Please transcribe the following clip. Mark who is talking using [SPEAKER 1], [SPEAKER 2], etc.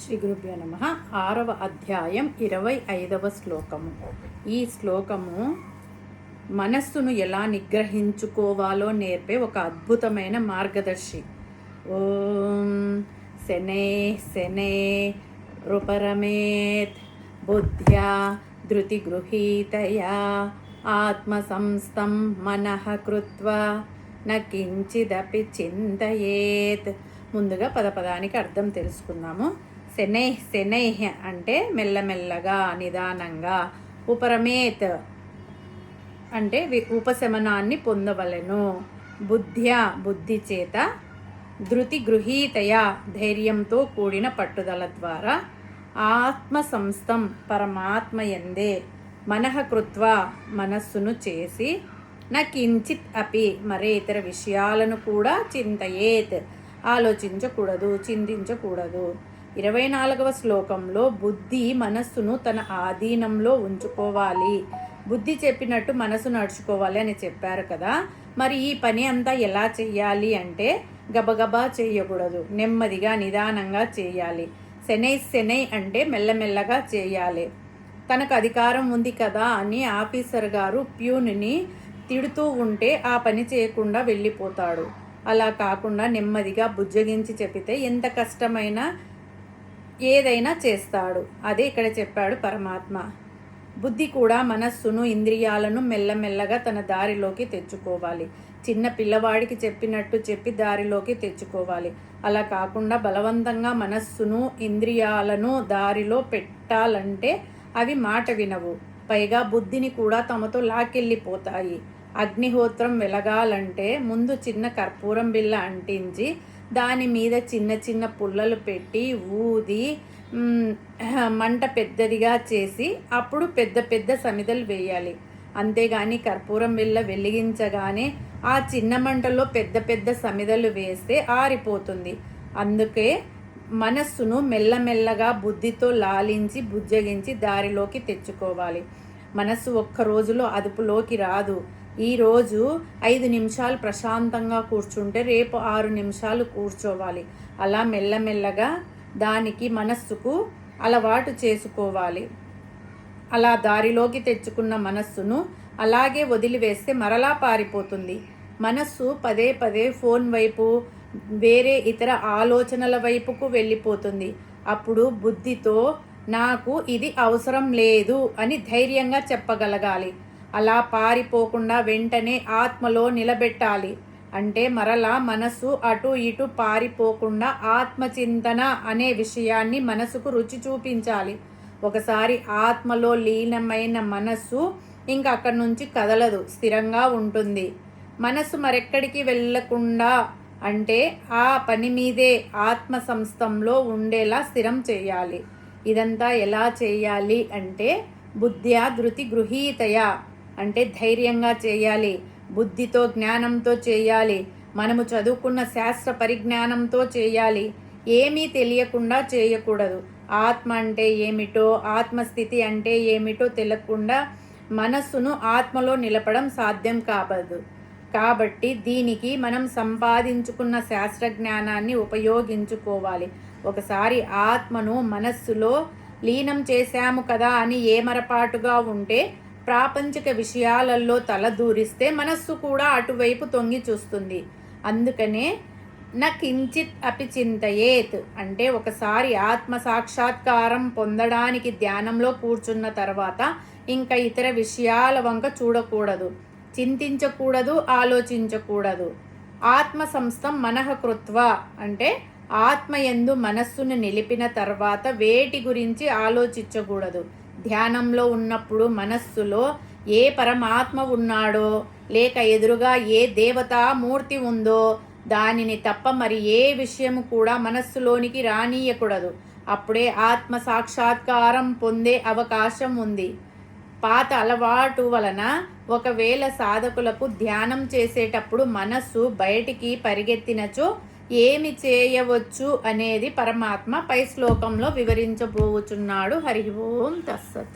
[SPEAKER 1] శ్రీ గురుభ్యో నమః. 6వ అధ్యాయం 25వ శ్లోకము. ఈ శ్లోకము మనస్సును ఎలా నిగ్రహించుకోవాలో నేర్పే ఒక అద్భుతమైన మార్గదర్శి. ఓం శనే రూపరమేత్ బుద్ధ్యా ధృతి గృహీతయా ఆత్మసంస్థం మనః కృత్వా న కించిదపి చింతయేత్. ముందుగా పదపదానికి అర్థం తెలుసుకుందాము. శనై అంటే మెల్లమెల్లగా, నిదానంగా. ఉపరమేత్ అంటే ఉపశమనాన్ని పొందవలెను. బుద్ధ్యా బుద్ధి చేత, ధృతి గృహీతయ ధైర్యంతో కూడిన పట్టుదల ద్వారా, ఆత్మ సంస్థం పరమాత్మ యందే, మనః కృత్వా మనస్సును చేసి, నా కించిత్ అపి మరే ఇతర విషయాలను కూడా చింతయేత్ ఆలోచించకూడదు, చింతించకూడదు. 24వ శ్లోకంలో బుద్ధి మనస్సును తన ఆధీనంలో ఉంచుకోవాలి, బుద్ధి చెప్పినట్టు మనసు నడుచుకోవాలి అని చెప్పారు కదా. మరి ఈ పని అంతా ఎలా చెయ్యాలి అంటే గబగబా చేయకూడదు, నెమ్మదిగా నిదానంగా చేయాలి. శనై అంటే మెల్లమెల్లగా చేయాలి. తనకు అధికారం ఉంది కదా అని ఆఫీసర్ గారు ప్యూన్ని తిడుతూ ఉంటే ఆ పని చేయకుండా వెళ్ళిపోతాడు. అలా కాకుండా నెమ్మదిగా బుజ్జగించి చెబితే ఎంత కష్టమైనా ఏదైనా చేస్తాడు. అదే ఇక్కడ చెప్పాడు పరమాత్మ. బుద్ధి కూడా మనస్సును, ఇంద్రియాలను మెల్లమెల్లగా తన దారిలోకి తెచ్చుకోవాలి. చిన్న పిల్లవాడికి చెప్పినట్టు చెప్పి దారిలోకి తెచ్చుకోవాలి. అలా కాకుండా బలవంతంగా మనస్సును, ఇంద్రియాలను దారిలో పెట్టాలంటే అవి మాట వినవు. పైగా బుద్ధిని కూడా తమతో లాకెళ్ళిపోతాయి. అగ్నిహోత్రం వెలగాలంటే ముందు చిన్న కర్పూరం బిళ్ళ అంటించి దాని మీద చిన్న చిన్న పుల్లలు పెట్టి ఊది మంట పెద్దదిగా చేసి అప్పుడు పెద్ద పెద్ద సమిదలు వేయాలి. అంతేగాని కర్పూరం బిళ్ళ వెలిగించగానే ఆ చిన్న మంటలో పెద్ద పెద్ద సమిదలు వేస్తే ఆరిపోతుంది. అందుకే మనస్సును మెల్లమెల్లగా బుద్ధితో లాలించి బుజ్జగించి దారిలోకి తెచ్చుకోవాలి. మనస్సు ఒక్క రోజులో అదుపులోకి రాదు. ఈరోజు 5 నిమిషాలు ప్రశాంతంగా కూర్చుంటే రేపు 6 నిమిషాలు కూర్చోవాలి. అలా మెల్లమెల్లగా దానికి మనస్సుకు అలవాటు చేసుకోవాలి. అలా దారిలోకి తెచ్చుకున్న మనస్సును అలాగే వదిలివేస్తే మరలా పారిపోతుంది. మనస్సు పదే పదే ఫోన్ వైపు, వేరే ఇతర ఆలోచనల వైపుకు వెళ్ళిపోతుంది. అప్పుడు బుద్ధితో నాకు ఇది అవసరం లేదు అని ధైర్యంగా చెప్పగలగాలి. అలా పారిపోకుండా వెంటనే ఆత్మలో నిలబెట్టాలి. అంటే మరలా మనసు అటు ఇటు పారిపోకుండా ఆత్మచింతన అనే విషయాన్ని మనసుకు రుచి చూపించాలి. ఒకసారి ఆత్మలో లీనమైన మనస్సు ఇంకా అక్కడి నుంచి కదలదు, స్థిరంగా ఉంటుంది. మనస్సు మరెక్కడికి వెళ్ళకుండా అంటే ఆ పని మీదే ఆత్మ సంస్థంలో ఉండేలా స్థిరం చేయాలి. ఇదంతా ఎలా చేయాలి అంటే బుద్ధ్యా ధృతి గృహీతయ అంటే ధైర్యంగా చేయాలి, బుద్ధితో జ్ఞానంతో చేయాలి, మనము చదువుకున్న శాస్త్ర పరిజ్ఞానంతో చేయాలి. ఏమీ తెలియకుండా చేయకూడదు. ఆత్మ అంటే ఏమిటో, ఆత్మస్థితి అంటే ఏమిటో తెలియకుండా మనస్సును ఆత్మలో నిలపడం సాధ్యం కాదు. కాబట్టి దీనికి మనం సంపాదించుకున్న శాస్త్ర జ్ఞానాన్ని ఉపయోగించుకోవాలి. ఒకసారి ఆత్మను మనస్సులో లీనం చేశాము కదా అని ఏమరపాటుగా ఉంటే, ప్రాపంచిక విషయాలలో తల దూరిస్తే మనస్సు కూడా అటువైపు తొంగి చూస్తుంది. అందుకనే నా కించిత్ అపి చింతయేత్ అంటే ఒకసారి ఆత్మ సాక్షాత్కారం పొందడానికి ధ్యానంలో కూర్చున్న తర్వాత ఇంకా ఇతర విషయాల వంక చూడకూడదు, చింతించకూడదు, ఆలోచించకూడదు. ఆత్మ సంస్థం మనః కృత్వా అంటే ఆత్మయందు మనస్సును నిలిపిన తర్వాత వేటి గురించి ఆలోచించకూడదు. ధ్యానంలో ఉన్నప్పుడు మనస్సులో ఏ పరమాత్మ ఉన్నాడో లేక ఎదురుగా ఏ దేవతా మూర్తి ఉందో దానిని తప్ప మరి ఏ విషయము కూడా మనస్సులోనికి రానీయకూడదు. అప్పుడే ఆత్మ సాక్షాత్కారం పొందే అవకాశం ఉంది. పాత అలవాటు వలన ఒకవేళ సాధకులకు ధ్యానం చేసేటప్పుడు మనస్సు బయటికి పరిగెత్తినచో ఏమి చేయవచ్చు అనేది పరమాత్మ పై శ్లోకంలో వివరించబోచున్నాడు. హరి ఓం తస్సత్.